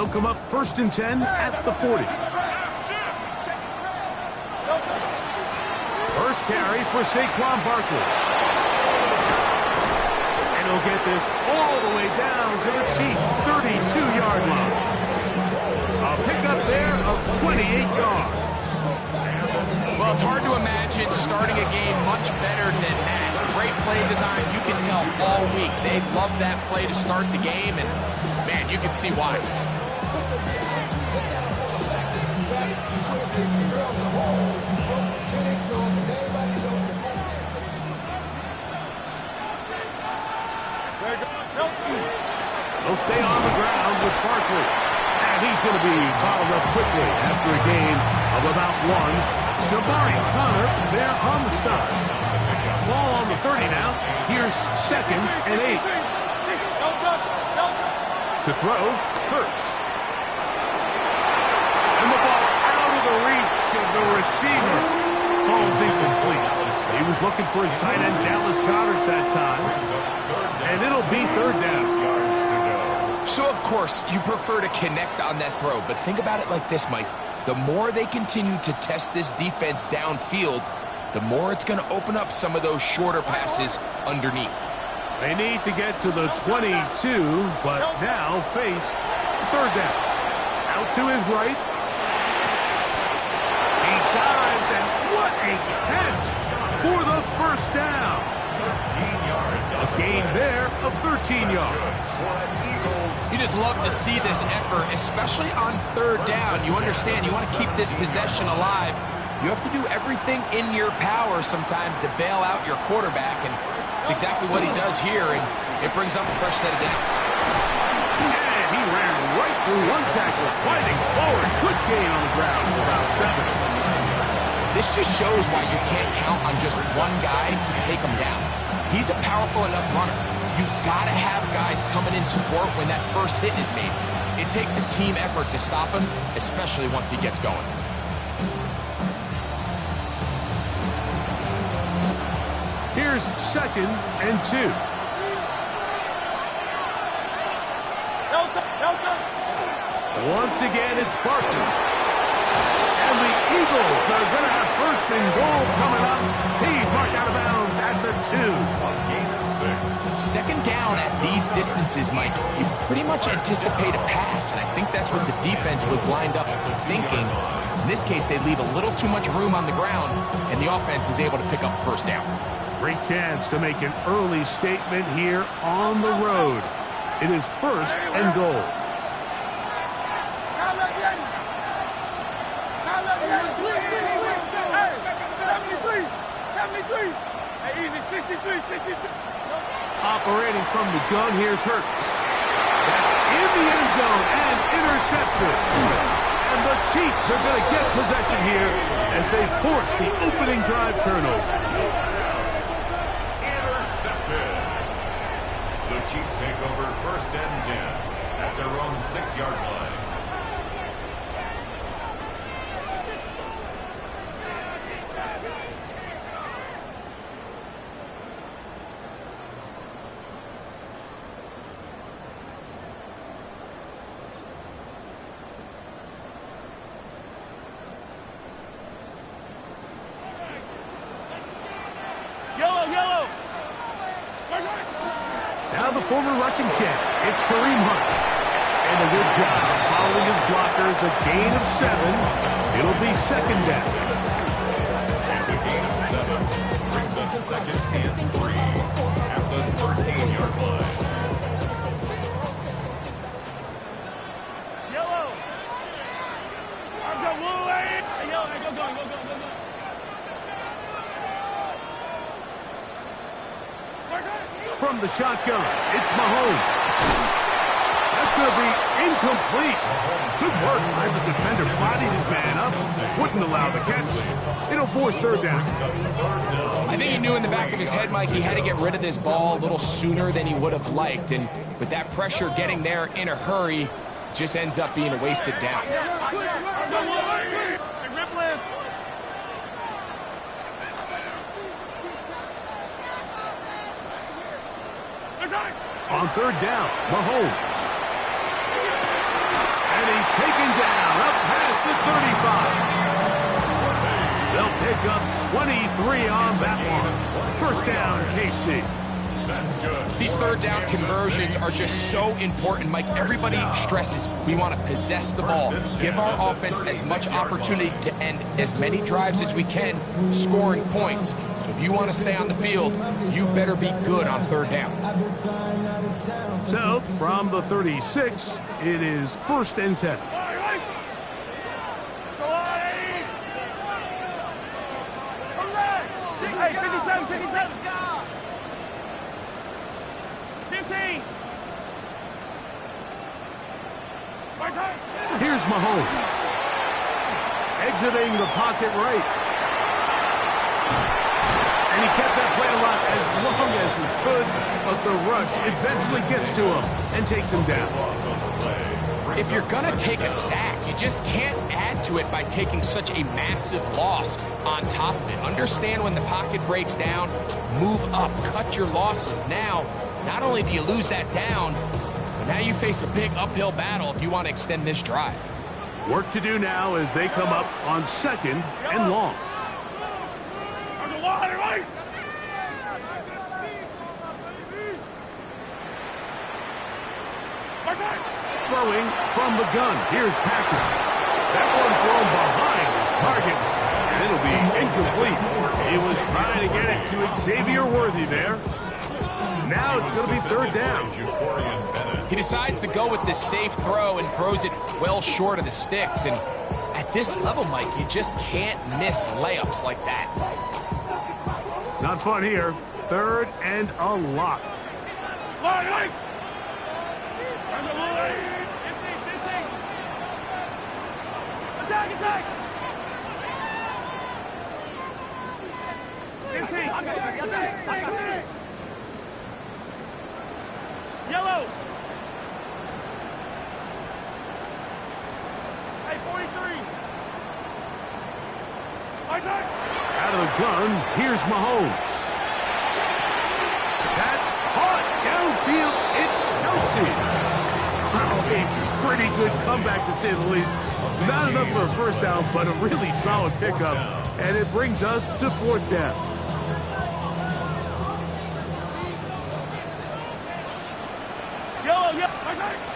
They'll come up 1st and 10 at the 40. First carry for Saquon Barkley. And he'll get this all the way down to the Chiefs' 32-yard line. A pickup there of 28 yards. Well, it's hard to imagine starting a game much better than that. Great play design. You can tell all week they love that play to start the game, and, man, you can see why. They'll stay on the ground with Barkley. And he's going to be fouled up quickly after a gain of about 1. Jabari Connor there on the stop. Ball on the 30 now. Here's 2nd and 8. To throw, Hurts. And the ball out of the reach of the receiver. Falls incomplete. He was looking for his tight end, Dallas Goedert, that time. And it'll be 3rd down. So, of course, you prefer to connect on that throw, but think about it like this, Mike. The more they continue to test this defense downfield, the more it's going to open up some of those shorter passes underneath. They need to get to the 22, but now face 3rd down. Out to his right. He dives, and what a catch for the 1st down. 13 yards. A gain there of 13 yards. You just love to see this effort, especially on 3rd down. You understand, you want to keep this possession alive. You have to do everything in your power sometimes to bail out your quarterback, and it's exactly what he does here, and it brings up a fresh set of downs. And he ran right through one tackle, fighting forward. Good gain on the ground for about 7. This just shows why you can't count on just one guy to take him down. He's a powerful enough runner. You've got to have guys coming in support when that first hit is made. It takes a team effort to stop him, especially once he gets going. Here's 2nd and 2. Once again, it's Barkley. And the Eagles are going to have 1st and goal coming up. He's marked out of bounds at the 2. Gain of 6. 2nd down at these distances, Mike, you pretty much anticipate a pass, and I think that's what the defense was lined up thinking. In this case, they leave a little too much room on the ground, and the offense is able to pick up 1st down. Great chance to make an early statement here on the road. It is 1st and goal. Operating from the gun, here's Hurts. That's in the end zone and intercepted. And the Chiefs are going to get possession here as they force the opening drive turnover. Intercepted. The Chiefs take over 1st and 10 at their own 6-yard line. Now the former rushing champ, it's Kareem Hunt. And a good job following his blockers, a gain of 7. It'll be 2nd down. It's a gain of 7. Brings up 2nd and 3 at the 13-yard line. From the shotgun, it's Mahomes. That's going to be incomplete. Good work by the defender. Bodied his man up. Wouldn't allow the catch. It'll force 3rd down. I think he knew in the back of his head, Mike, he had to get rid of this ball a little sooner than he would have liked. And with that pressure getting there in a hurry, just ends up being a wasted down. On 3rd down, Mahomes. And he's taken down up past the 35. They'll pick up 23 on that one. First down, KC. That's good. These third down conversions are just so important, Mike. Everybody stresses we want to possess the ball, give our offense as much opportunity to end as many drives as we can, scoring points. So if you want to stay on the field, you better be good on third down. So from the 36, it is 1st and 10. Hey, 57, 57. 15. Here's Mahomes. Exiting the pocket right. And he kept that play alive as long as he could, but the rush eventually gets to him and takes him down. If you're going to take a sack, you just can't add to it by taking such a massive loss on top of it. Understand when the pocket breaks down, move up, cut your losses. Now, not only do you lose that down, but now you face a big uphill battle if you want to extend this drive. Work to do now as they come up on 2nd and long. Throwing from the gun. Here's Patrick. That one thrown behind his target, and it'll be incomplete. He was trying to get it to Xavier Worthy there. Now it's going to be 3rd down. He decides to go with this safe throw and throws it well short of the sticks. And at this level, Mike, you just can't miss layups like that. Not fun here. 3rd and a lot. Attack! 15. Yellow. Hey, 43. Out of the gun, here's Mahomes. That's caught downfield. It's Kelsey. Oh, a pretty good comeback to say the least. Not enough for a first down, but a really solid pickup. And it brings us to 4th down.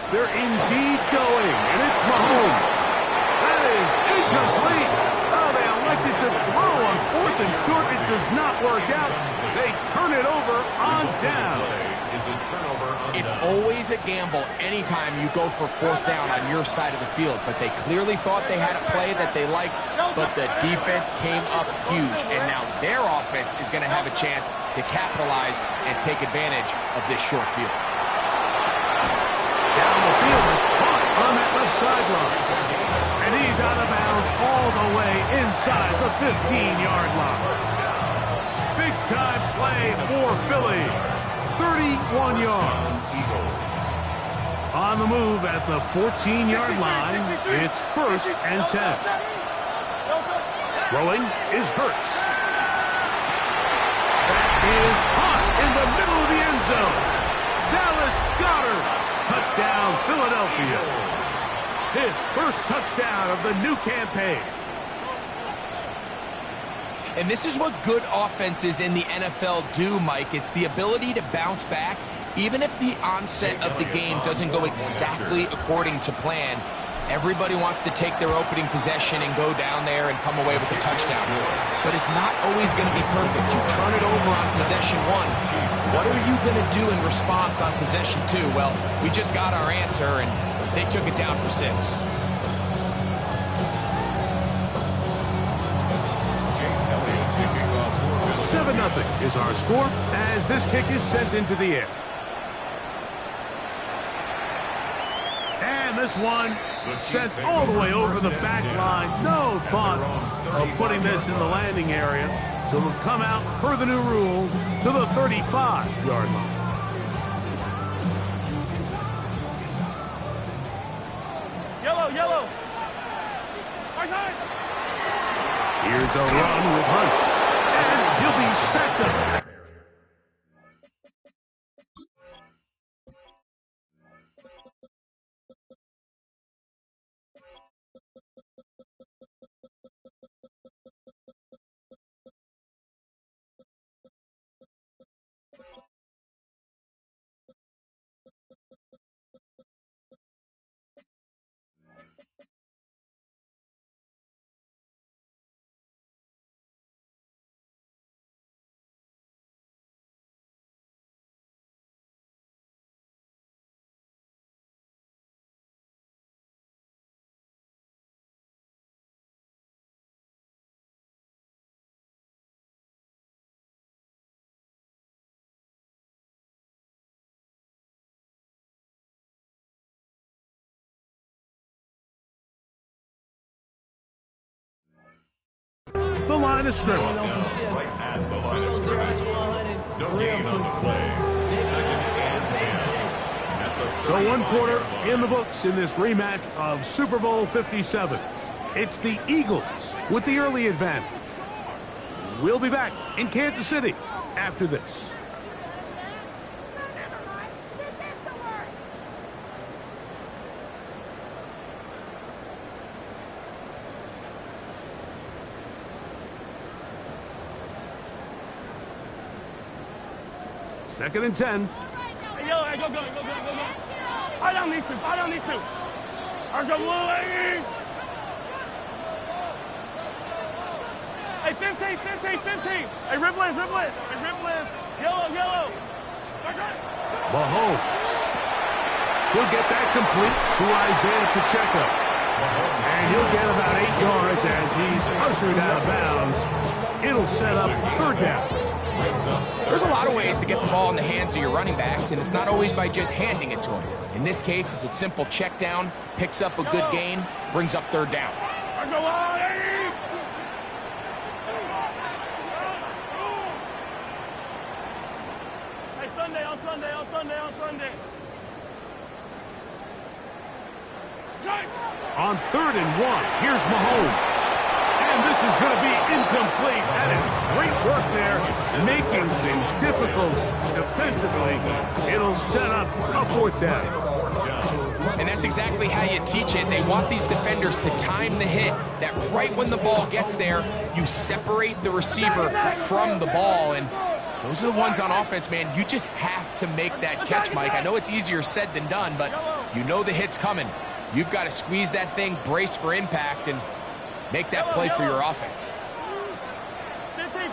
They're indeed going, and it's Mahomes. That is incomplete. Oh, they elected to throw on 4th and short. It does not work out. They turn it over on down. It's always a gamble anytime you go for 4th down on your side of the field, but they clearly thought they had a play that they liked, but the defense came up huge, and now their offense is going to have a chance to capitalize and take advantage of this short field. Down the field, it's caught on that left sideline. And he's out of bounds all the way inside the 15-yard line. Big-time play for Philly. 31 yards. On the move at the 14-yard line, it's 1st and 10. Throwing is Hurts. That is caught in the middle of the end zone. Dallas Goedert. Touchdown, Philadelphia. His first touchdown of the new campaign. And this is what good offenses in the NFL do, Mike. It's the ability to bounce back, even if the onset of the game doesn't go exactly according to plan. Everybody wants to take their opening possession and go down there and come away with a touchdown. But it's not always going to be perfect. You turn it over on possession 1. What are you going to do in response on possession 2? Well, we just got our answer, and they took it down for 6. 7-0 is our score as this kick is sent into the air. And this one sent all the way over the back line. No thought of putting this in the landing area. So it'll come out, per the new rule, to the 35-yard line. Yellow. Here's a run with Hunt. And he'll be stacked up. line of scrimmage. Right at the line of scrimmage. No gain on the play. Second and 10. At the So 1 quarter 31-yard line. in the books in this rematch of Super Bowl 57. It's the Eagles with the early advantage. We'll be back in Kansas City after this. Second and 10. Hey, yellow, hey, go. Fight down these two. Argo blue, hey! Hey, 15. Hey, rip Liz. Yellow. Mahomes. He'll get that complete to Isaiah Pacheco. And he'll get about 8 yards as he's ushered out of bounds. It'll set up third down. There's a lot of ways to get the ball in the hands of your running backs, and it's not always by just handing it to them. In this case, it's a simple check down, picks up a good gain, brings up third down. Argo, hey! Hey, Sunday. On third and 1, here's Mahomes. And this is going to be incomplete. That is great work there, making things difficult defensively. It'll set up a fourth down. And that's exactly how you teach it. They want these defenders to time the hit, that right when the ball gets there, you separate the receiver from the ball. And those are the ones on offense, man. You just have to make that catch, Mike. I know it's easier said than done, but you know the hit's coming. You've got to squeeze that thing, brace for impact, and make that play for your offense. 15.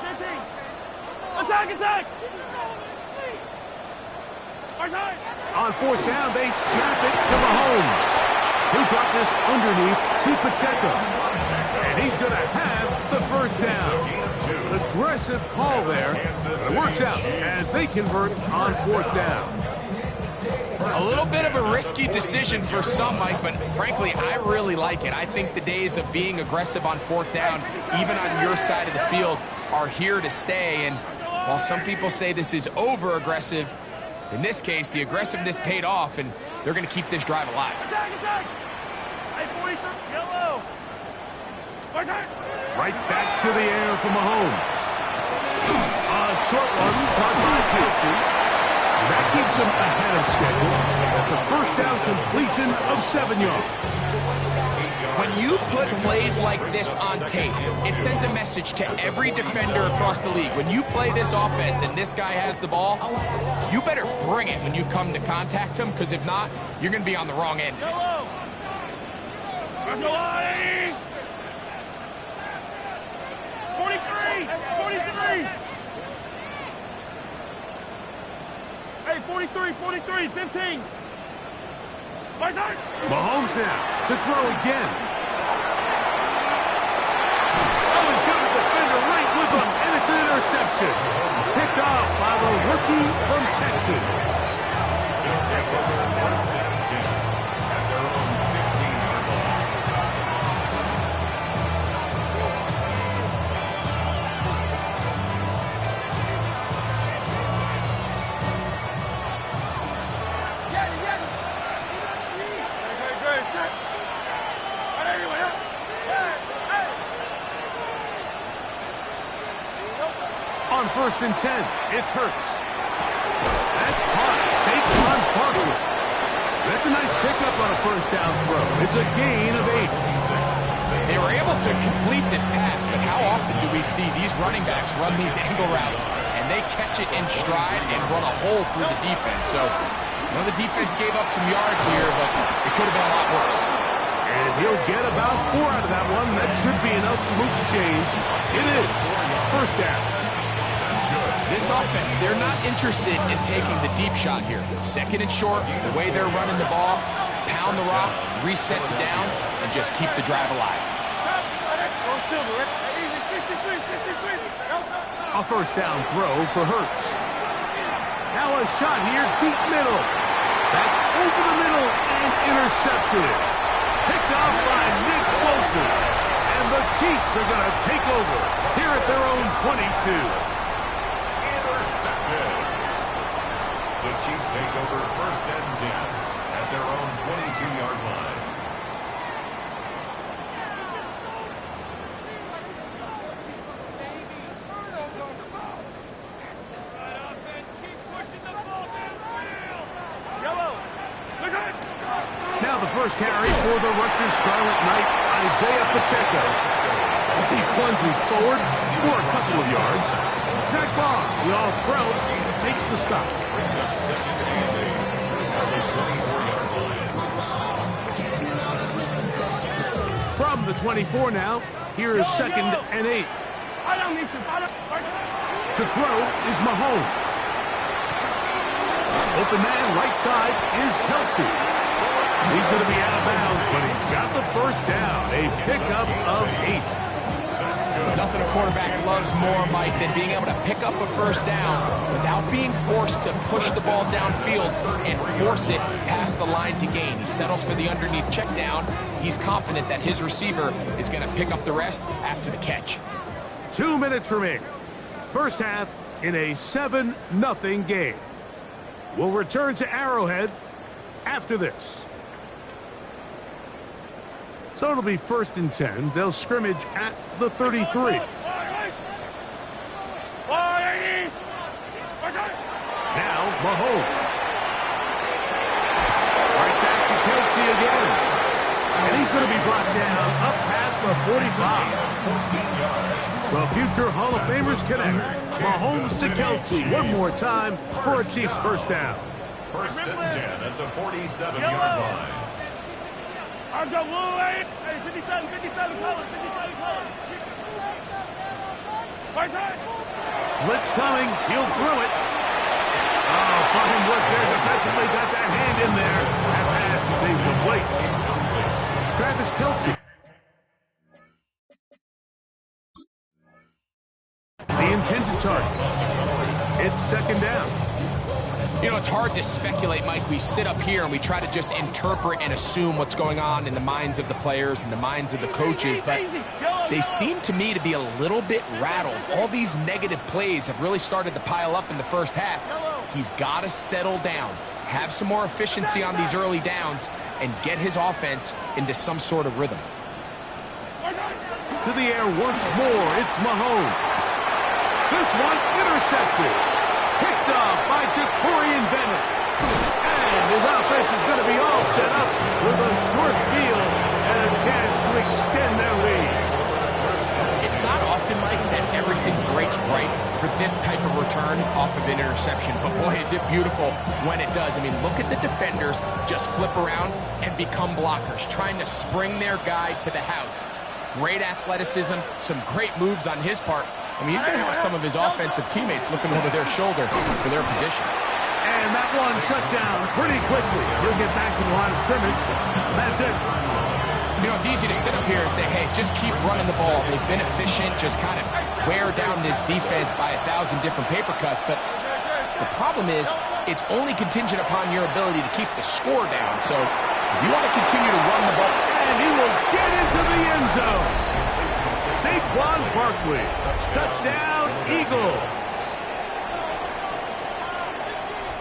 Attack! On fourth down, they snap it to Mahomes. He'll drop this underneath to Pacheco. And he's going to have the first down. Aggressive call there. But it works out as they convert on fourth down. A little bit of a risky decision for some, Mike, but frankly, I really like it. I think the days of being aggressive on fourth down, even on your side of the field, are here to stay. And while some people say this is over-aggressive, in this case, the aggressiveness paid off, and they're going to keep this drive alive. Attack! Hey, 43, yellow! Right back to the air for Mahomes. A short one, caught by Kelsey. That keeps him ahead of schedule. That's a first down completion of 7 yards. When you put plays like this on tape, it sends a message to every defender across the league. When you play this offense and this guy has the ball, you better bring it when you come to contact him, because if not, you're going to be on the wrong end. Yellow! Let's go, 43! Hey, 43, 15. My side. Mahomes now to throw again. Oh, he's got a defender right with him, and it's an interception. Picked off by the rookie from Texas. On first and 10, it's Hurts. That's caught. Saquon Barkley. That's a nice pickup on a first down throw. It's a gain of 8. They were able to complete this pass, but how often do we see these running backs run these angle routes and they catch it in stride and run a hole through the defense? So, the defense gave up some yards here, but it could have been a lot worse. And he'll get about 4 out of that one. That should be enough to move the chains. It is first down. This offense, they're not interested in taking the deep shot here. Second and short, the way they're running the ball, pound the rock, reset the downs, and just keep the drive alive. A first down throw for Hurts. Now a shot here, deep middle. That's over the middle and intercepted. Picked off by Nick Bolton. And the Chiefs are going to take over here at their own 22. Intercepted. The Chiefs take over 1st and 10 at their own 22-yard line. Now the first carry for the Rutgers Scarlet Knight, Isaiah Pacheco. He plunges forward for a couple of yards. Zach Barr, the all-pro, makes the stop. Brings up 2nd and 8 at the 24-yard line. From the 24 now, here is 2nd and 8. To throw is Mahomes. Open man, right side, is Kelsey. He's going to be out of bounds, but he's got the first down. A pickup of 8. Nothing a quarterback loves more, Mike, than being able to pick up a first down without being forced to push the ball downfield and force it past the line to gain. He settles for the underneath check down. He's confident that his receiver is going to pick up the rest after the catch. 2 minutes remaining. First half in a 7-0 game. We'll return to Arrowhead after this. So it'll be 1st and 10. They'll scrimmage at the 33. Now Mahomes. Right back to Kelsey again. And he's going to be brought down up past the 45. The future Hall of Famers connect. Mahomes to Kelsey one more time for a Chiefs first down. 1st and 10 at the 47-yard line. Arms up, Hey, 57, colors. Right side. Blitz coming. He'll throw it. Oh, fine work there defensively. Got that hand in there. That pass is incomplete. Travis Kelsey. The intended target. It's 2nd down. You know, it's hard to speculate, Mike. We sit up here and we try to just interpret and assume what's going on in the minds of the players and the minds of the coaches, but they seem to me to be a little bit rattled. All these negative plays have really started to pile up in the first half. He's got to settle down, have some more efficiency on these early downs, and get his offense into some sort of rhythm. To the air once more, it's Mahomes. This one intercepted. Picked off by Jacorian Bennett. And his offense is going to be all set up with a short field and a chance to extend their lead. It's not often, Mike, that everything breaks right for this type of return off of an interception. But boy, is it beautiful when it does. I mean, look at the defenders just flip around and become blockers, trying to spring their guy to the house. Great athleticism, some great moves on his part. I mean, he's going to have some of his offensive teammates looking over their shoulder for their position. And that one shut down pretty quickly. He'll get back to the line of scrimmage. That's it. You know, it's easy to sit up here and say, hey, just keep running the ball. They've been efficient, just kind of wear down this defense by 1,000 different paper cuts. But the problem is, it's only contingent upon your ability to keep the score down. So if you want to continue to run the ball. And he will get into the end zone. Saquon Barkley. Touchdown, Eagles.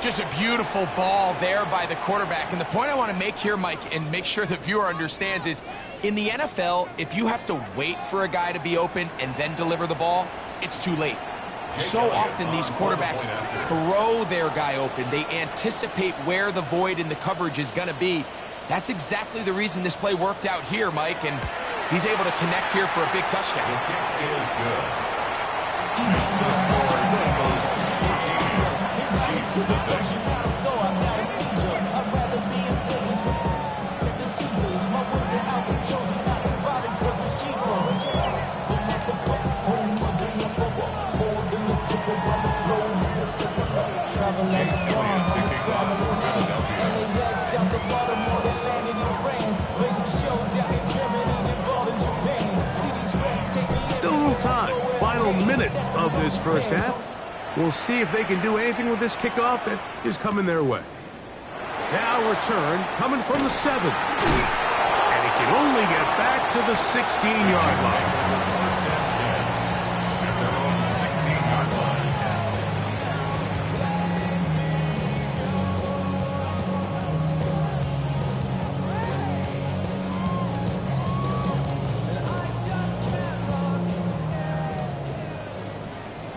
Just a beautiful ball there by the quarterback. And the point I want to make here, Mike, and make sure the viewer understands is, in the NFL, if you have to wait for a guy to be open and then deliver the ball, it's too late. So often these quarterbacks throw their guy open. They anticipate where the void in the coverage is going to be. That's exactly the reason this play worked out here, Mike, and he's able to connect here for a big touchdown. The kick is good. So score Eagles 14. Chiefs defense. Still a little time. Final minute of this first half. We'll see if they can do anything with this kickoff that is coming their way. Now return coming from the 7. And he can only get back to the 16-yard line. First and 10 at their own 16-yard line.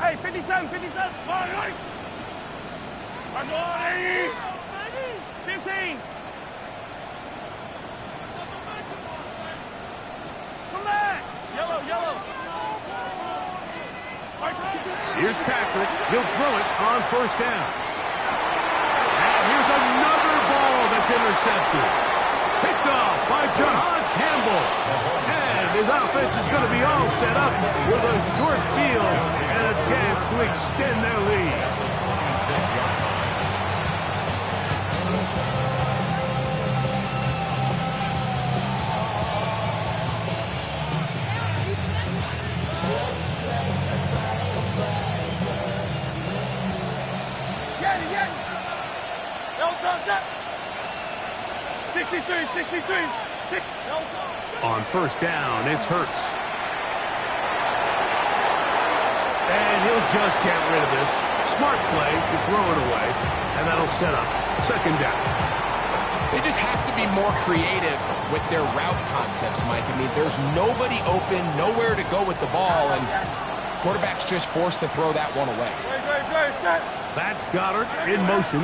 Hey, 57, 57. On, right. I'm going. 15. Come back. Yellow, yellow. Here's Patrick. He'll throw it on first down. And here's another ball that's intercepted. Picked off by Jahan Campbell. And his offense is going to be all set up with a short field and a chance to extend their lead. 26-yard line. Get it, get it. Yellow top, step. 63, 63. Yellow top. On first down, it's Hurts. And he'll just get rid of this. Smart play to throw it away, and that'll set up second down. They just have to be more creative with their route concepts, Mike. I mean, there's nobody open, nowhere to go with the ball, and quarterback's just forced to throw that one away. Great, set. That's Goddard in motion.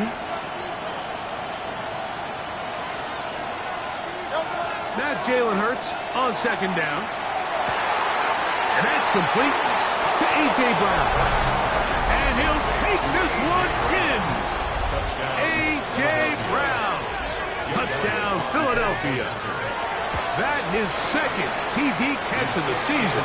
Now Jalen Hurts on second down. And that's complete to A.J. Brown. And he'll take this one in. A.J. Brown. Touchdown, Philadelphia. That his second TD catch of the season.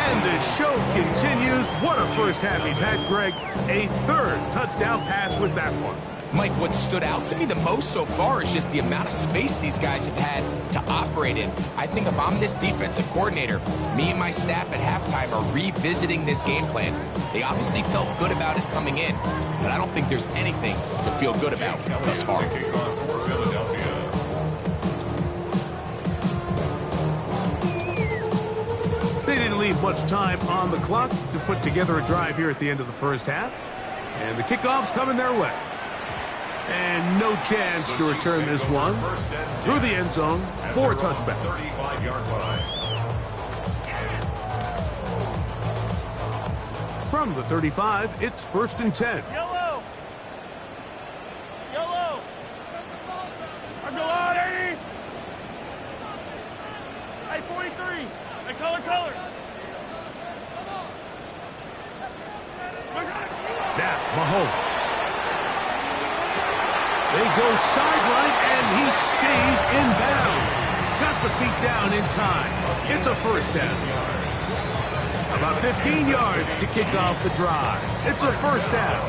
And the show continues. What a first half he's had, Greg. A third touchdown pass with that one. Mike, what stood out to me the most so far is just the amount of space these guys have had to operate in. I think if I'm this defensive coordinator, me and my staff at halftime are revisiting this game plan. They obviously felt good about it coming in, but I don't think there's anything to feel good about thus far. Kicking off for Philadelphia. They didn't leave much time on the clock to put together a drive here at the end of the first half. And the kickoff's coming their way. And no chance to return this one through the end zone for a touchback. 35-yard line. From the 35, it's first and 10. Yellow. Yellow. I go out, 80. Hey, 43. Hey, color. Now, Mahomes. They go sideline, and he stays in bounds. Got the feet down in time. It's a first down. About 15 yards to kick off the drive. It's a first down.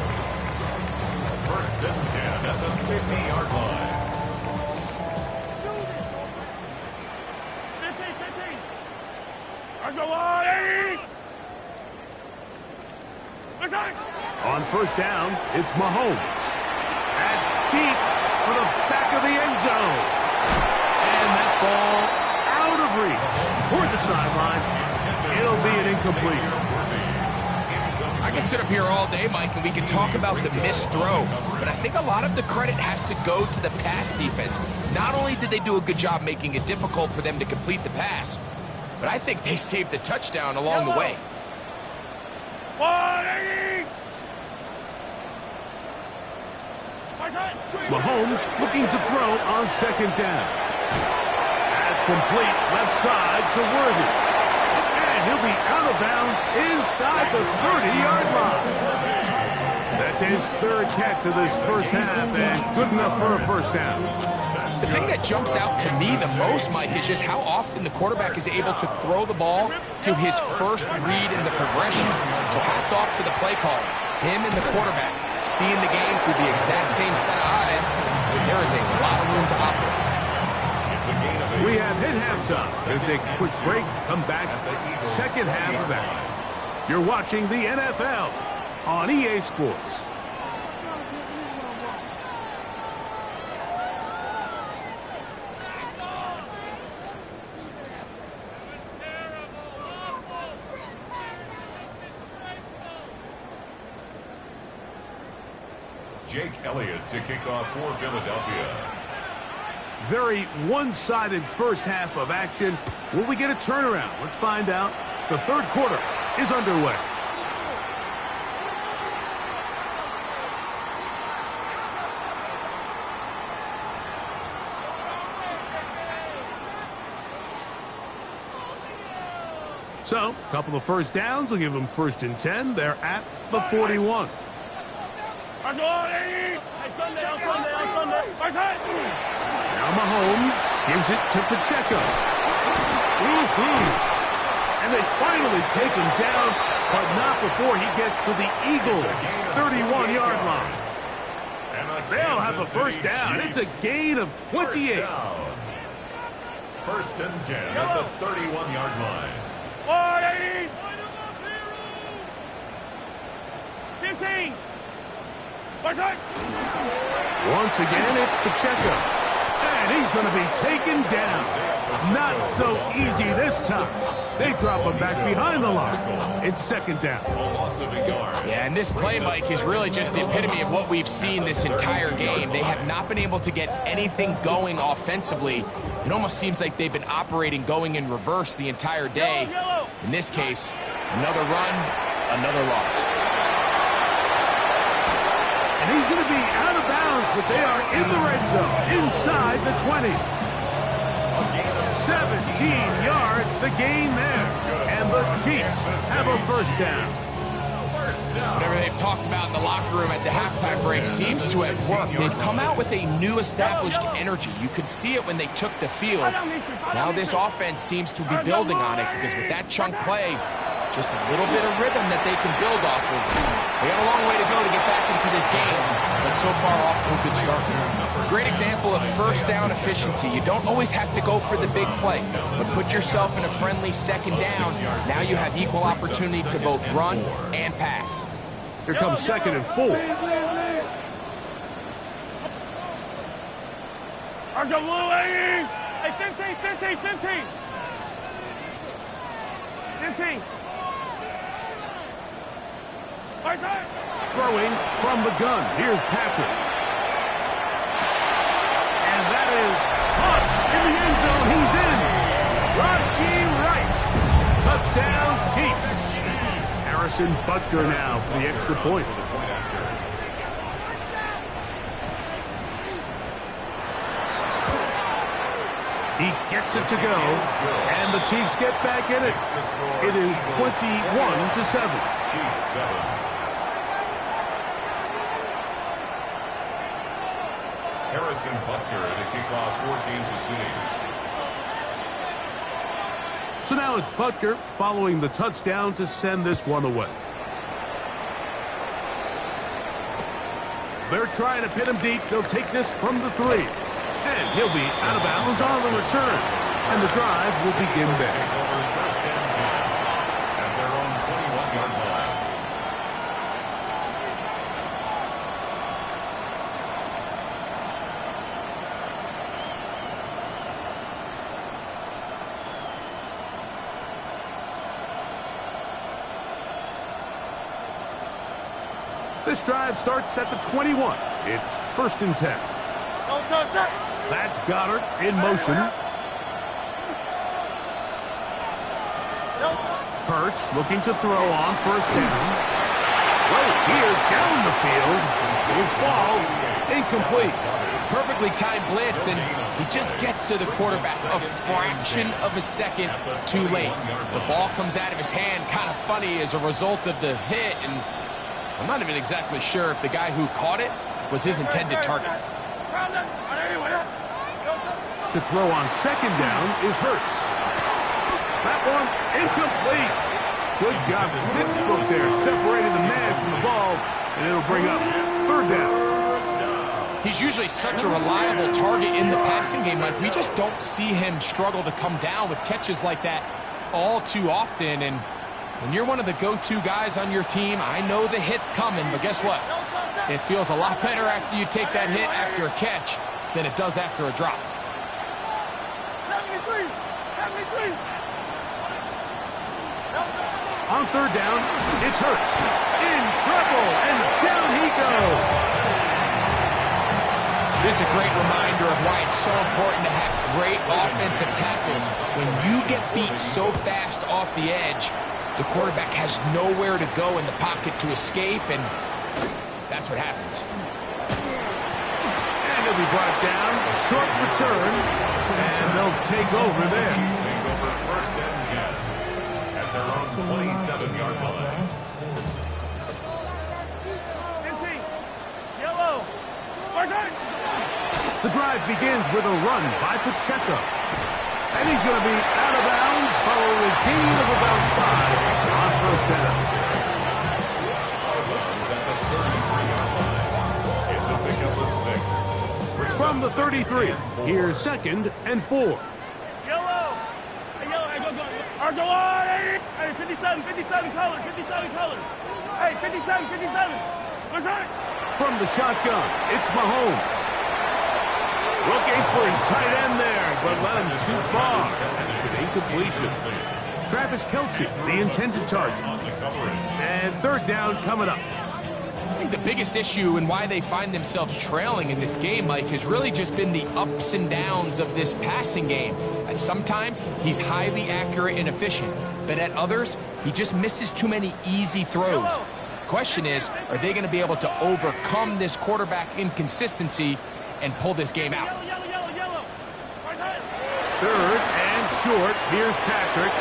First and 10 at the 50-yard line. 15. I go out, 80. On first down, it's Mahomes. That's deep for the back of the end zone. And that ball out of reach toward the sideline. It'll be an incomplete. I can sit up here all day, Mike, and we can talk about the missed throw, but I think a lot of the credit has to go to the pass defense. Not only did they do a good job making it difficult for them to complete the pass, but I think they saved the touchdown along the way. 180. Mahomes looking to throw on second down. That's complete left side to Worthy. And he'll be out of bounds inside the 30-yard line. That's his third catch of this first half and good enough for a first down. The thing that jumps out to me the most, Mike, is just how often the quarterback is able to throw the ball to his first read in the progression. So hats off to the play caller. Him and the quarterback seeing the game through the exact same set of eyes. There is a lot of room to operate. We have hit halftime. Going to take a quick break. Come back. Second half of action. You're watching the NFL on EA Sports. Jake Elliott to kick off for Philadelphia. Very one-sided first half of action. Will we get a turnaround? Let's find out. The third quarter is underway. So, a couple of first downs will give them 1st and 10. They're at the 41. Now Mahomes gives it to Pacheco. And they finally take him down, but not before he gets to the Eagles' 31-yard line. They'll have a first down. It's a gain of 28. 1st and 10 at the 31-yard line. 15. Once again, it's Pacheco. And he's going to be taken down. Not so easy this time. They drop him back behind the line. It's 2nd down. Yeah, and this play, Mike, is really just the epitome of what we've seen this entire game. They have not been able to get anything going offensively. It almost seems like they've been operating going in reverse the entire day. In this case, another run, another loss. And he's going to be out of bounds, but they are in the red zone, inside the 20. 17 yards, the gain there. And the Chiefs have a first down. Whatever they've talked about in the locker room at the halftime break seems to have worked. They've come out with a new established energy. You could see it when they took the field. Now this offense seems to be building on it because with that chunk play, just a little bit of rhythm that they can build off of. They got a long way to go to get back into this game, but so far off to a good start. Great example of first down efficiency. You don't always have to go for the big play, but put yourself in a friendly 2nd down. Now you have equal opportunity to both run and pass. Here comes 2nd and 4. Hey, 15. Throwing from the gun. Here's Patrick. And that is Hush in the end zone. He's in. Rashee Rice. Touchdown, Chiefs. Harrison Butker now for the extra point. He gets it to go, and the Chiefs get back in it. It is 21-7. Chiefs 7. Harrison Butker to kick off for Kansas City. So now it's Butker following the touchdown to send this one away. They're trying to pin him deep. They'll take this from the 3. And he'll be out of bounds on the return. And the drive will begin there. 1st and 10 at their own 21-yard line. This drive starts at the 21. It's 1st and 10. That's Goddard in motion. Hurts looking to throw on 1st down. Well, he is down the field. Will fall. Incomplete. Perfectly timed blitz, and he just gets to the quarterback a fraction of a second too late. The ball comes out of his hand kind of funny as a result of the hit, and I'm not even exactly sure if the guy who caught it was his intended target. To throw on 2nd down is Hurts. That one incomplete. Good job as Pittsburgh there, separating the man from the ball, and it'll bring up 3rd down. He's usually such a reliable target in the passing game. Like, we just don't see him struggle to come down with catches like that all too often. And when you're one of the go-to guys on your team, I know the hit's coming, but guess what? It feels a lot better after you take that hit after a catch than it does after a drop. On 3rd down, it's Hurts. In trouble, and down he goes. This is a great reminder of why it's so important to have great offensive tackles. When you get beat so fast off the edge, the quarterback has nowhere to go in the pocket to escape, and that's what happens. And he'll be brought down. A short return, and they'll take over there. Take over first and 10 at their own 27-yard line. Yellow. The drive begins with a run by Pacheco. And he's going to be out of bounds following a gain of about 5 on first down. It's a pickup of 6. From the 33, here's 2nd and 4. Yellow. Hey, yellow. Hey, go. Argo on. Hey, 57 color. 57 color. Hey, 57. What's right? From the shotgun, it's Mahomes. Looking for his tight end there, but let him too far. It's an incompletion. Travis Kelce, the intended target. And third down coming up. I think the biggest issue and why they find themselves trailing in this game, Mike, has really just been the ups and downs of this passing game. And sometimes he's highly accurate and efficient, but at others, he just misses too many easy throws. Question is, are they going to be able to overcome this quarterback inconsistency and pull this game out? Yellow. Third and short. Here's Patrick.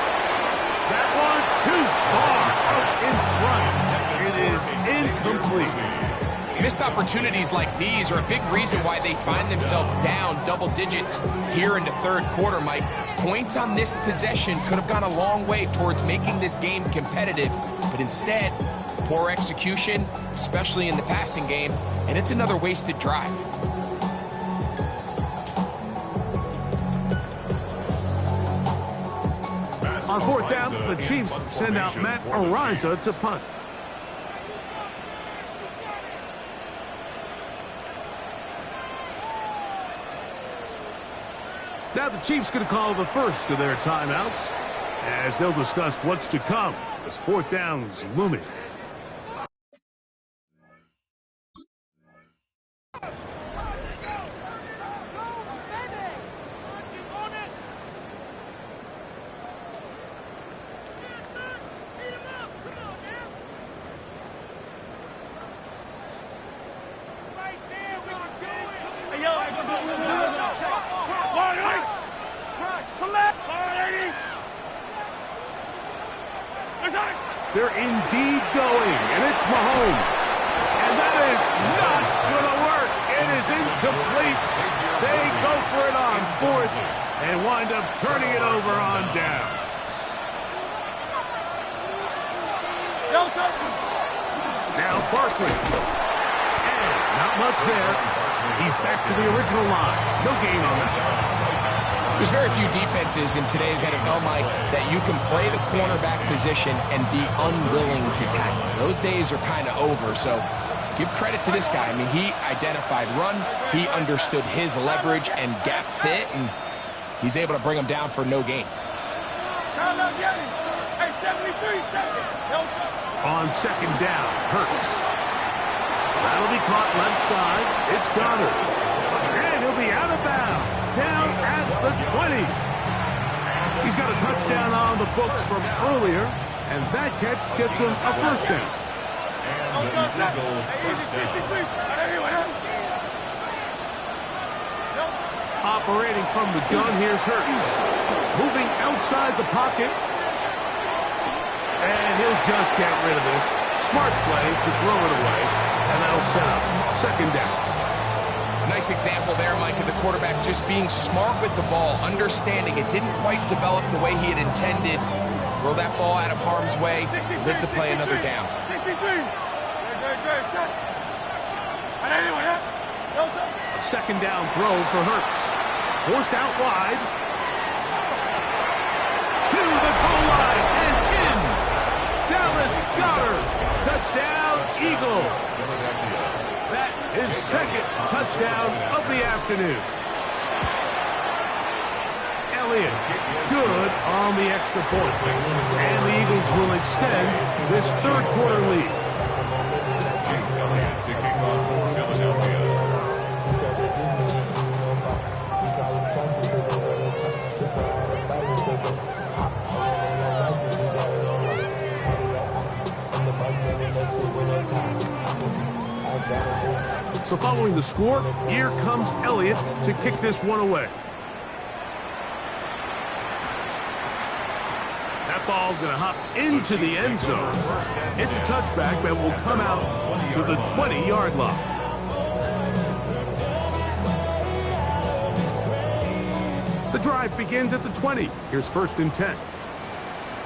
That one too far out in front. It is incomplete. Missed opportunities like these are a big reason why they find themselves down double digits here in the third quarter, Mike. Points on this possession could have gone a long way towards making this game competitive, but instead, poor execution, especially in the passing game, and it's another wasted drive. On fourth down, the Chiefs send out Matt Araiza to punt. Now the Chiefs going to call the first of their timeouts as they'll discuss what's to come as fourth down's looming. They're indeed going, and it's Mahomes. And that is not going to work. It is incomplete. They go for it on fourth and wind up turning it over on down. Now Barkley. And not much there. He's back to the original line. No gain on that. There's very few defenses in today's NFL, Mike, that you can play the cornerback position and be unwilling to tackle. Those days are kind of over, so give credit to this guy. I mean, he identified run, he understood his leverage and gap fit, and he's able to bring him down for no gain. On second down, Hurts. That'll be caught left side. It's Goddard. And he'll be out of bounds. Down at the 20s. He's got a touchdown on the books from earlier, and that catch gets him a first down. And the Eagles first down. Operating from the gun, here's Hurts. Moving outside the pocket. And he'll just get rid of this. Smart play to throw it away, and that'll set up second down. Nice example there, Mike, of the quarterback just being smart with the ball, understanding it didn't quite develop the way he had intended. Throw that ball out of harm's way, live to play another down. A second down throw for Hurts. Forced out wide. To the goal line and in. Dallas Goedert. Touchdown, Eagles. That is second touchdown of the afternoon. Elliott, good on the extra point. And the Eagles will extend this third quarter lead. Jake Elliott to kick off for Philadelphia. Following the score, here comes Elliott to kick this one away. That ball going to hop into the end zone. It's a touchback that will come out to the 20-yard line. The drive begins at the 20. Here's 1st and 10.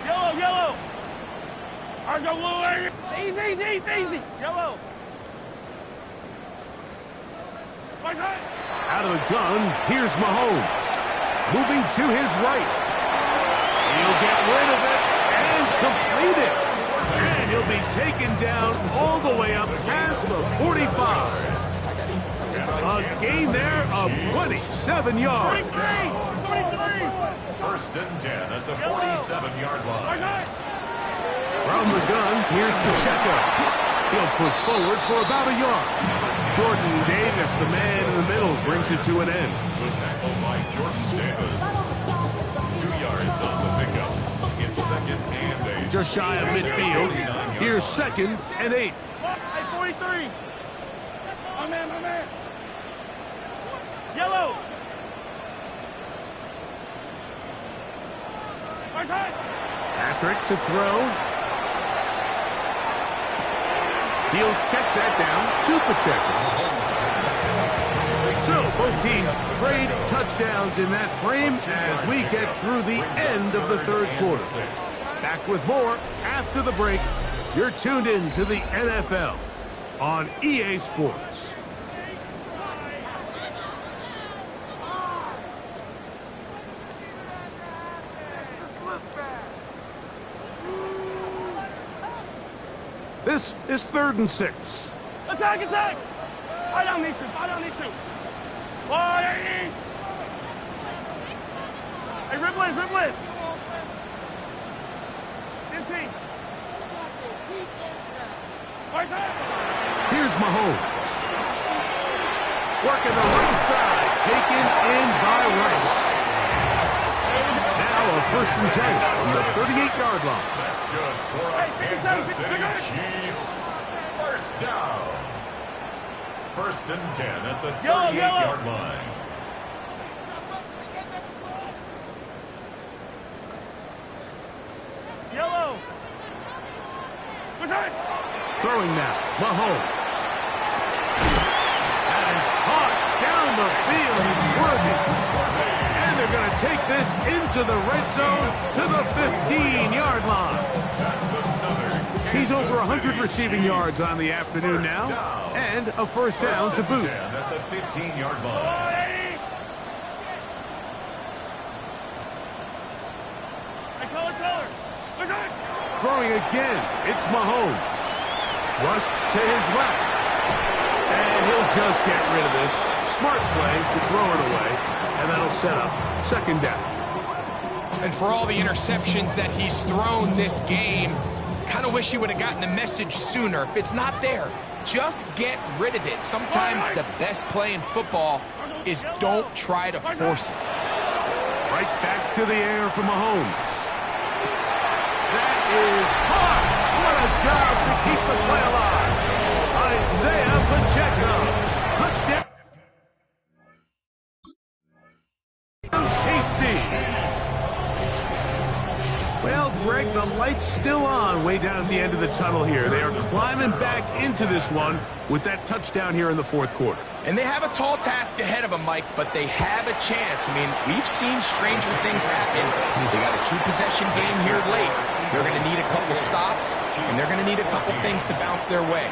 Yellow, yellow. Argo blue. Easy. Yellow. Out of the gun, here's Mahomes. Moving to his right. He'll get rid of it and complete it. And he'll be taken down all the way up past the 45. A gain there of 27 yards. 23. 1st and 10 at the 47-yard line. From the gun, here's Pacheco. He'll push forward for about a yard. Jordan Davis, the man in the middle, brings it to an end. Good tackle by Jordan Davis. 2 yards on the pickup. It's 2nd and 8. Just shy of midfield. Here's 2nd and 8. Hey, 43. My man. Yellow. Patrick to throw. He'll check that down to Pacheco. So both teams trade touchdowns in that frame as we get through the end of the 3rd quarter. Back with more after the break. You're tuned in to the NFL on EA Sports. This is 3rd and 6. Attack. Fight on these two. Hey, Ripley. 15. Here's Mahomes. Working the right side. Taken in by Rice. Now a 1st and 10 from the 38-yard line. That's good for Kansas City Chiefs. 1st down. 1st and 10 at the 38-yard line. Yellow. Throwing now, Mahomes. That is caught down the field. It's worthy. And they're going to take this into the red zone to the 15-yard line. He's over 100 receiving yards on the afternoon now, and a 1st down to boot. At the 15-yard line. Color. Throwing again, it's Mahomes. Rushed to his left. And he'll just get rid of this. Smart play to throw it away, and that'll set up 2nd down. And for all the interceptions that he's thrown this game, kind of wish he would have gotten the message sooner. If it's not there, just get rid of it. Sometimes the best play in football is don't try to force it. Right back to the air for Mahomes. That is caught. What a job to keep the play alive. Isaiah Pacheco. Touchdown. KC. Well, Greg, the light's still on way down at the end of the tunnel here. They are climbing back into this one with that touchdown here in the 4th quarter. And they have a tall task ahead of them, Mike, but they have a chance. I mean, we've seen stranger things happen. They got a 2-possession game here late. They're going to need a couple stops, and they're going to need a couple things to bounce their way.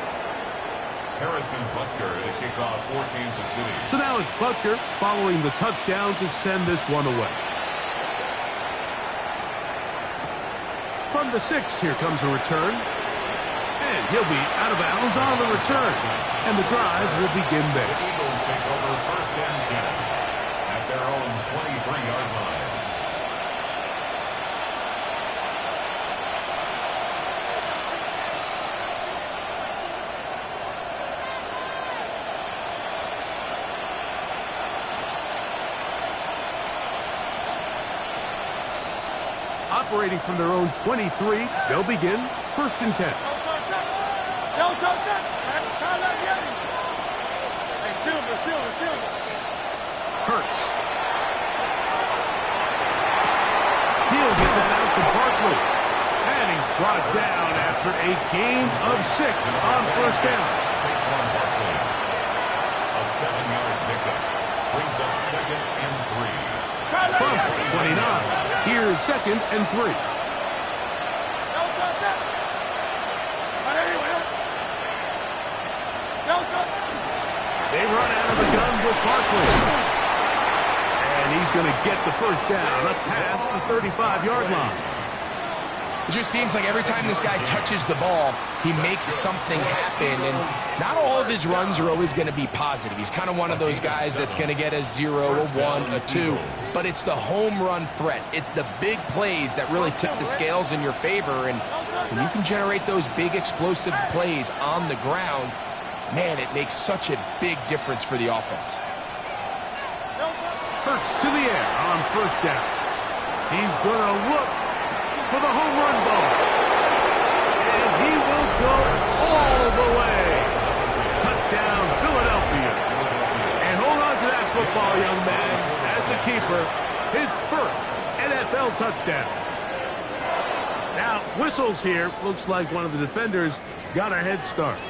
Harrison Butker to kick off for Kansas City. So now it's Butker following the touchdown to send this one away. From the 6, here comes a return. And he'll be out of bounds on the return. And the drive will begin there. The Eagles take over 1st and 10 at their own 23-yard line. Operating from their own 23, they'll begin 1st and 10. Hurts. He'll get that out to Barkley. And he's brought down after a gain of 6 on first down. Saquon Barkley. A 7-yard pickup. Brings up 2nd and 3. From 29. Here's 2nd and 3. They run out of the gun with Barkley. And he's going to get the first down up past the 35-yard line. It just seems like every time this guy touches the ball, he makes something happen. And not all of his runs are always going to be positive. He's kind of one of those guys that's going to get a 0, a 1, a 2. But it's the home run threat. It's the big plays that really tip the scales in your favor. And when you can generate those big explosive plays on the ground, man, it makes such a big difference for the offense. Hurts to the air on first down. He's going to look for the home run ball. And he will go all the way. Touchdown, Philadelphia. And hold on to that football, young man. That's a keeper. His first NFL touchdown. Now, whistles here. Looks like one of the defenders got a head start.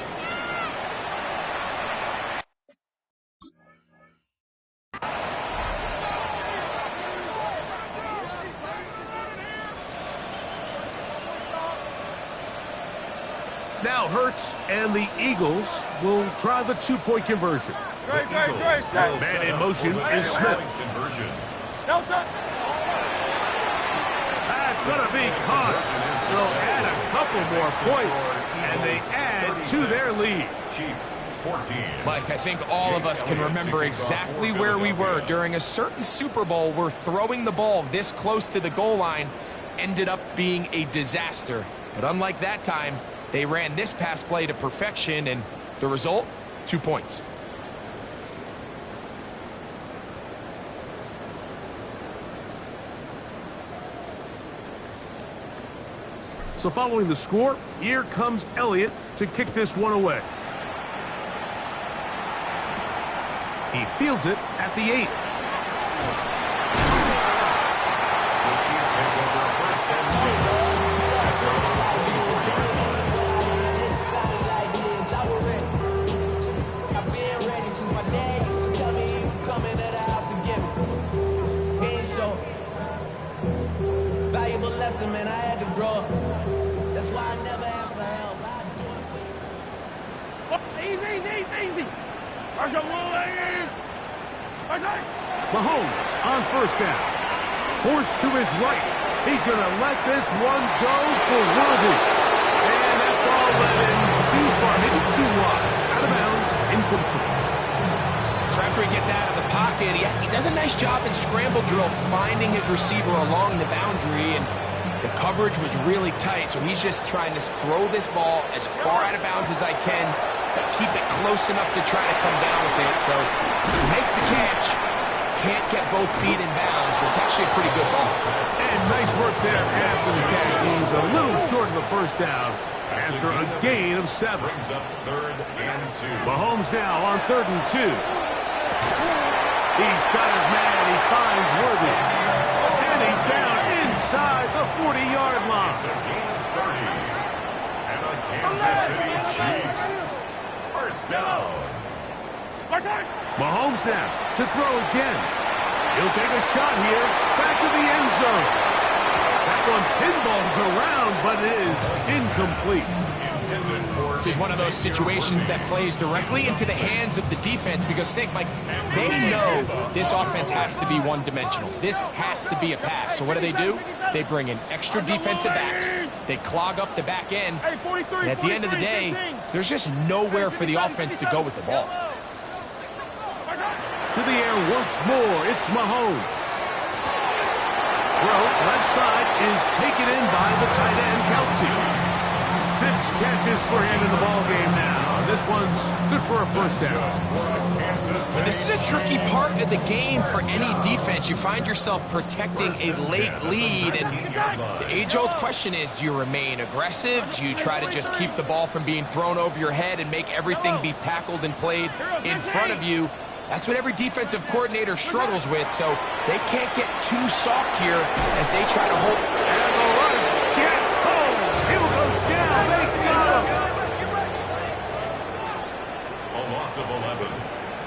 Now Hurts and the Eagles will try the 2-point conversion. Man in motion is Smith. That's going to be caught. So add a couple more points, and they add to their lead. Chiefs 14. Mike, I think all of us can remember exactly where we were during a certain Super Bowl where throwing the ball this close to the goal line ended up being a disaster. But unlike that time, they ran this pass play to perfection, and the result, 2 points. So following the score, here comes Elliott to kick this one away. He fields it at the 8. The Chiefs take over a 1st and 2. Man, I had to grow up. That's why I never asked for help. Easy. Mahomes on first down. Forced to his right. He's going to let this one go for Worthy. And that ball led in too far, maybe too wide. Out of bounds, incomplete. So after he gets out of the pocket, he does a nice job in scramble drill finding his receiver along the boundary, and the coverage was really tight, so he's just trying to throw this ball as far out of bounds as I can, but keep it close enough to try to come down with it. So he makes the catch, can't get both feet in bounds, but it's actually a pretty good ball. And nice work there after the catch. He's a little short of the first down after a gain of 7. Brings up 3rd and 2. Mahomes now on 3rd and 2. He's got his man. He finds Worthy. And he's down inside the 40-yard line. It's a gain of 30. And a Kansas City Chiefs 1st down. Mahomes now to throw again. He'll take a shot here. Back to the end zone. That one pinballs around, but it is incomplete. This is one of those situations that plays directly into the hands of the defense because, think, Mike, they know this offense has to be one-dimensional. This has to be a pass. So what do? They bring in extra defensive backs. They clog up the back end. And at the end of the day, there's just nowhere for the offense to go with the ball. To the air once more. It's Mahomes. Throw left side is taken in by the tight end, Kelce. 6 catches for him in the ballgame now. This one's good for a 1st down. And this is a tricky part of the game for any defense. You find yourself protecting a late lead, and the age-old question is, do you remain aggressive? Do you try to just keep the ball from being thrown over your head and make everything be tackled and played in front of you? That's what every defensive coordinator struggles with, so they can't get too soft here as they try to hold. And the rush gets home. He'll go down. They got him. A loss of 11.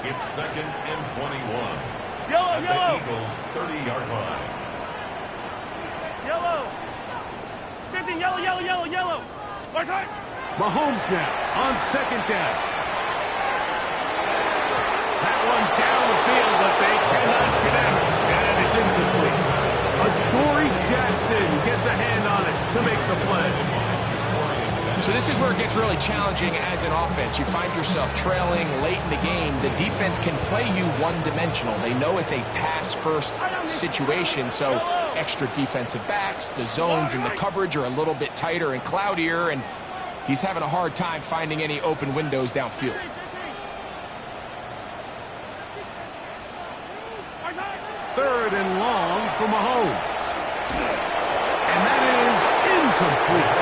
It's 2nd and 21. Yellow, At yellow. the Eagles' 30-yard line. Yellow. 15, yellow, yellow, yellow, yellow. Right side. Mahomes now on 2nd down. That one down the field, but they cannot connect. And it's incomplete. Adoree Jackson gets a hand on it to make the play. So this is where it gets really challenging as an offense. You find yourself trailing late in the game. The defense can play you one-dimensional. They know it's a pass-first situation, so extra defensive backs, the zones and the coverage are a little bit tighter and cloudier, and he's having a hard time finding any open windows downfield. Third and long for Mahomes. And that is incomplete.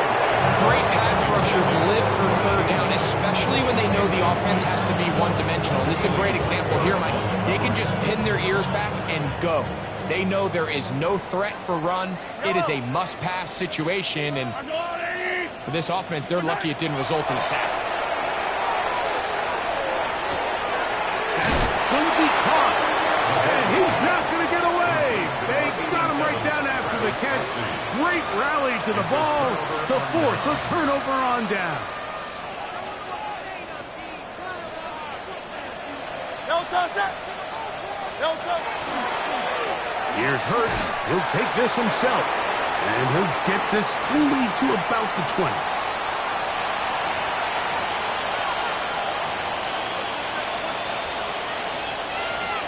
Great pass rushers live for third down, especially when they know the offense has to be one-dimensional. And this is a great example here, Mike. They can just pin their ears back and go. They know there is no threat for run. It is a must-pass situation, and for this offense, they're lucky it didn't result in a sack. Couldn't be caught. And he's not going to get away. They got him right down after the catch. Great rally to the ball to force a turnover on down. Here's Hurts. He'll take this himself. And he'll get this only to about the 20.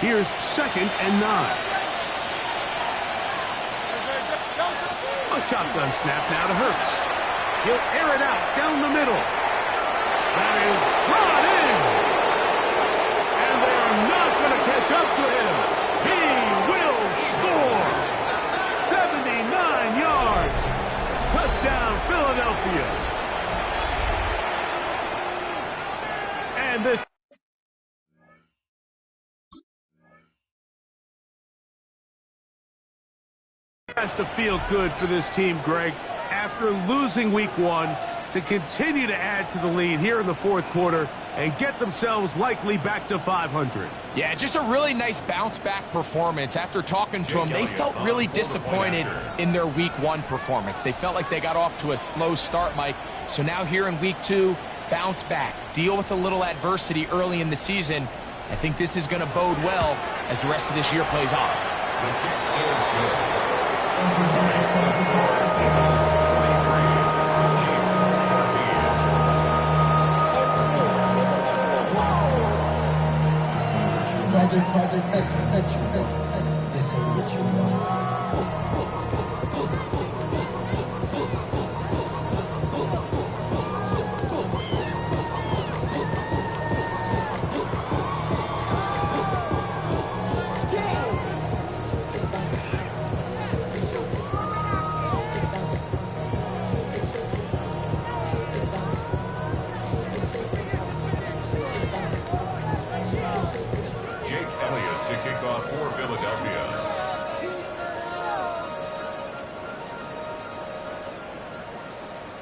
Here's 2nd and 9. A shotgun snap now to Hurts. He'll air it out down the middle. That is brought in. And they are not going to catch up to him. He will score. 79 yards. Touchdown, Philadelphia. And this has to feel good for this team, Greg, after losing week 1 to continue to add to the lead here in the 4th quarter and get themselves likely back to 500. Yeah, just a really nice bounce-back performance. After talking to them, they felt really disappointed in their week 1 performance. They felt like they got off to a slow start, Mike. So now here in week 2, bounce back, deal with a little adversity early in the season. I think this is going to bode well as the rest of this year plays on. The kick is good. Project, this ain't what you want.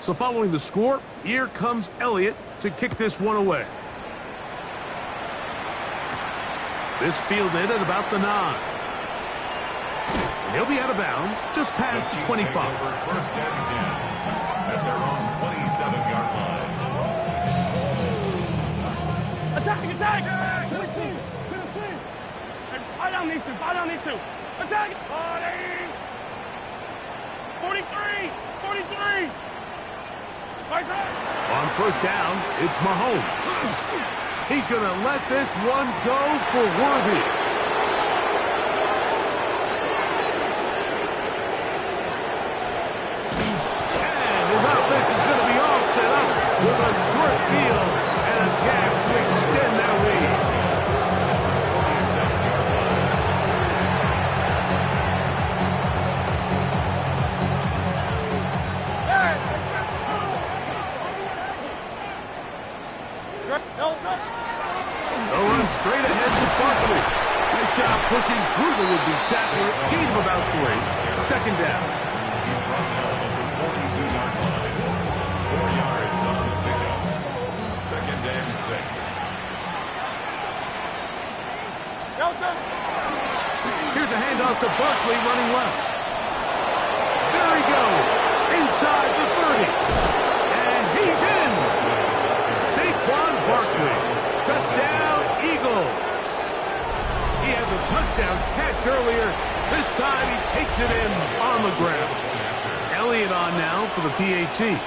So following the score, here comes Elliott to kick this one away. This fielded at about the 9. And he'll be out of bounds just past the 25. First and 10 at their own 27-yard line. Attack! Swing! Buy down these two. Attack! 43! On first down, it's Mahomes. He's going to let this one go for Worthy. And his offense is going to be all set up with a short field and a chance to extend their lead. They'll run straight ahead to Barkley. Now pushing through the would-be tackler. Gain of about 3. Second down. He's brought down at the 42-yard line. 4 yards on the pickup. Second and 6. Here's a handoff to Barkley running left. There he goes. Inside the 30. And he's in. Saquon Barkley. Touchdown, Eagles. He had the touchdown catch earlier. This time he takes it in on the ground. Elliott on now for the PAT.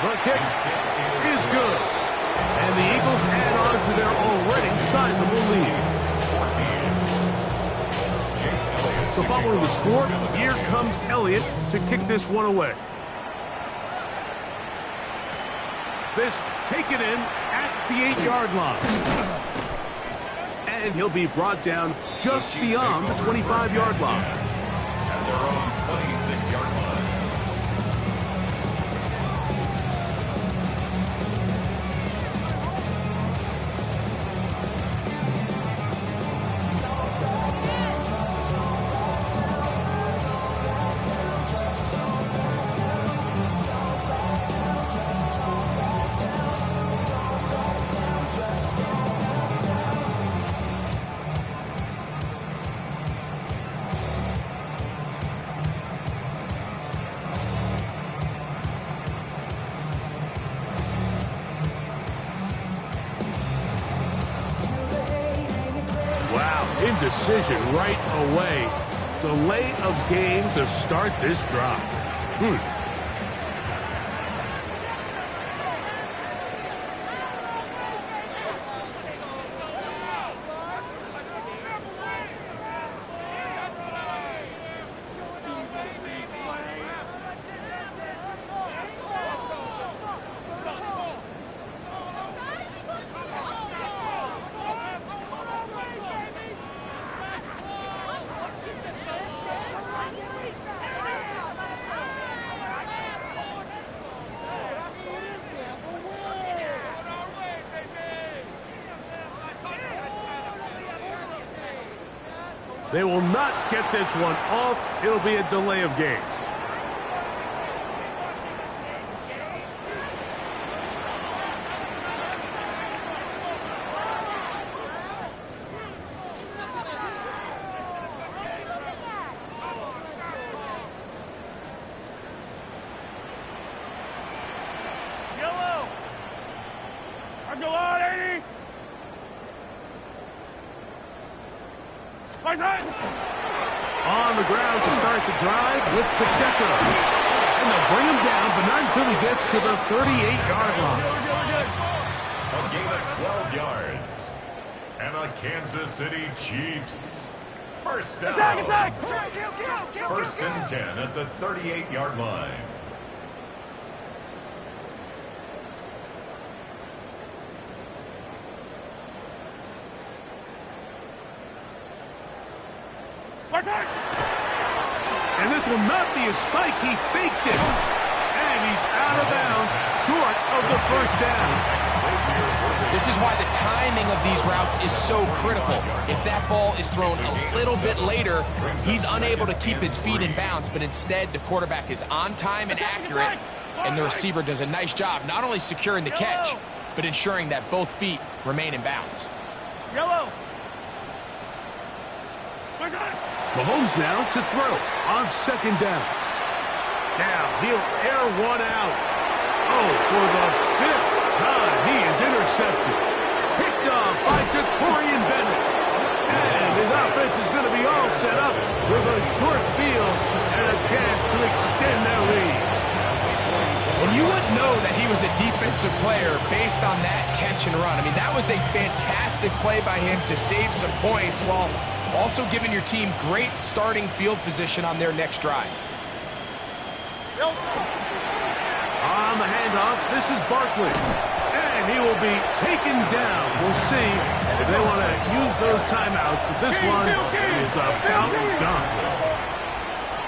The kick is good. And the Eagles add on to their already sizable lead. So following the score, here comes Elliott to kick this one away. This taken in at the 8-yard line. And he'll be brought down just beyond the 25-yard line. At their own 26-yard line. Indecision right away. Delay of game to start this drive. They will not get this one off. It'll be a delay of game. Yellow. Let's go on, 80. On the ground to start the drive with Pacheco. And they'll bring him down, but not until he gets to the 38-yard line. A gain of 12 yards. And the Kansas City Chiefs. First down. Attack! First and 10 at the 38-yard line. And this will not be a spike. He faked it. And he's out of bounds, short of the first down. This is why the timing of these routes is so critical. If that ball is thrown a little bit later, he's unable to keep his feet in bounds, but instead the quarterback is on time and accurate, and the receiver does a nice job not only securing the catch, but ensuring that both feet remain in bounds. Yellow. Mahomes now to throw on second down. Now he'll air one out. Oh, for the 5th time, he is intercepted. Picked off by Jacorian Bennett. And his offense is going to be all set up with a short field and a chance to extend their lead. And you wouldn't know that he was a defensive player based on that catch and run. I mean, that was a fantastic play by him to save some points while also giving your team great starting field position on their next drive. On the handoff, this is Barkley. And he will be taken down. We'll see if they want to use those timeouts, but this one is about done.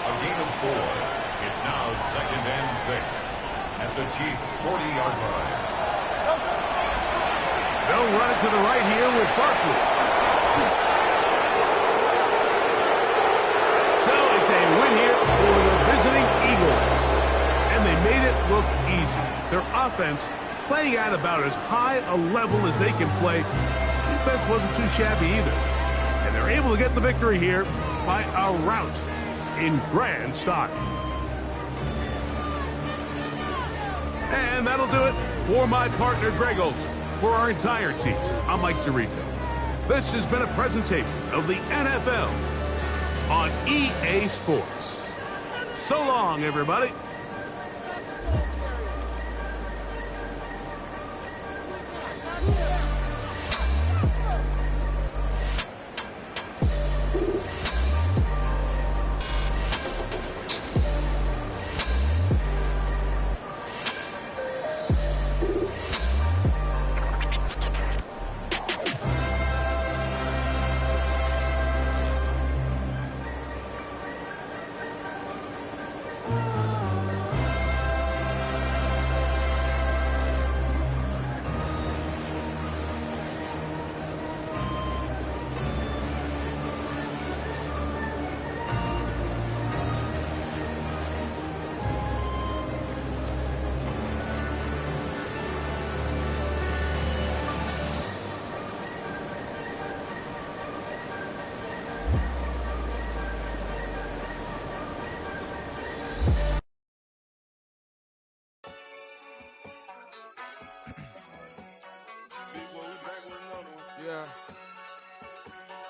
A gain of 4. It's now 2nd and 6 at the Chiefs' 40-yard line. They'll run it to the right here with Barkley. So it's a win here for the visiting Eagles. And they made it look easy. Their offense playing at about as high a level as they can play. Defense wasn't too shabby either. And they're able to get the victory here by a rout in grand style. And that'll do it for my partner, Greg Olson. For our entire team, I'm Mike Tirico. This has been a presentation of the NFL on EA Sports. So long, everybody.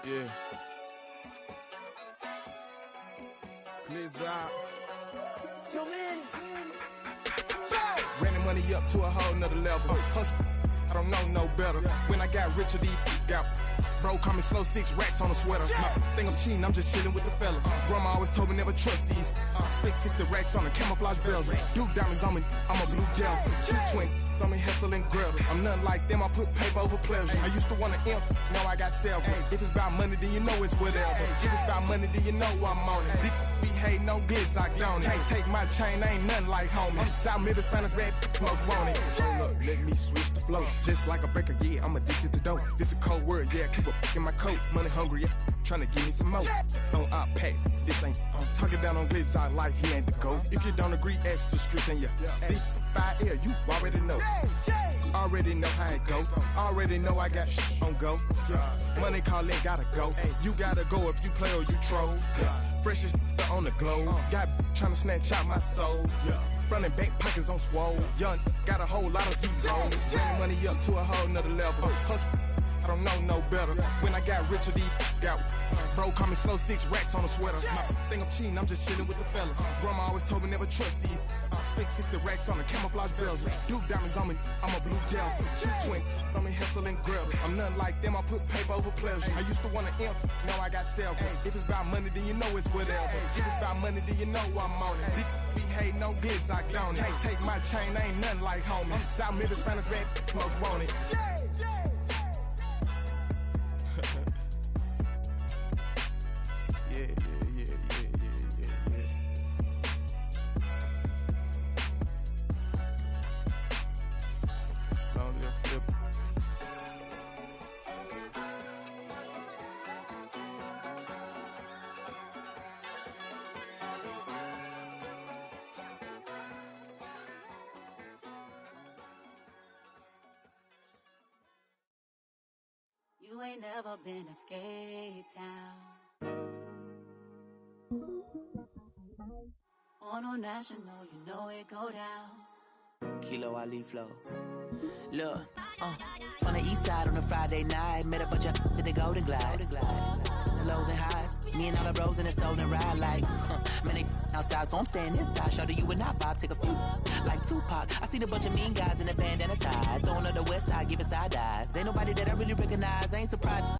Yeah. Blizzard. Ran the money up to a whole nother level. Hustle, I don't know no better. When I got richer, these got. Bro, call me slow 6 racks on a sweater. My thing I'm cheating, I'm just chilling with the fellas. Grandma always told me never trust these. Spent 60 racks on the camouflage bells. Duke diamonds on me, I'm a blue gel. 220 on me, Hessel and Gretel. I'm nothing like them, I put paper over pleasure. I used to want to imp, now I got self. If it's about money, then you know it's whatever. If it's about money, then you know I'm on it. This be hating on glitz, I don't it. Can't take my chain, ain't nothing like homie. South Middle Spanish red, most want it. Hold up, let me switch the flow. Just like a breaker, yeah, I'm addicted to dope. This a cold word, yeah, keep a in my coat. Money hungry, yeah, tryna give me some more. On I pack, this ain't. I'm talking down on glitz, I like he ain't the go. If you don't agree, ask the streets and yeah. This 5L, you already know. Already know how it go. Already know I got shit on go. Money calling, gotta go. You gotta go if you play or you troll. Freshest on the globe. Got tryna snatch out my soul. Running back pockets on swole. Young, got a whole lot of zeros. Running money up to a whole nother level. Hustle, I don't know no better. When I got richer, these got. Bro, call me slow 6 racks on a sweater. My thing I'm cheating, I'm just chilling with the fellas. Grandma always told me never trust these. Spent 60 racks on the camouflage bells. Duke diamonds on me, I'm a blue gel. 220 on me, Hessel and Gretel. I'm nothing like them, I put paper over pleasure. I used to want to imp, now I got self. If it's about money, then you know it's whatever. If it's about money, then you know I'm on it. This be hating no glitz, I don't it. Can't take my chain, ain't nothing like homie. South Middle Spanish red, most want it. You ain't never been a skate town. On no national, you know it go down. Kilo Ali Flow. Look, from the east side on a Friday night, met a bunch of to the Golden Glide. The lows and highs, me and all the bros in the stolen ride like, man, they outside, so I'm staying inside. Show you and I vibe, take a few, like Tupac. I seen a bunch of mean guys in a bandana tie, throwing up the west side, giving side eyes. Ain't nobody that I really recognize, I ain't surprised.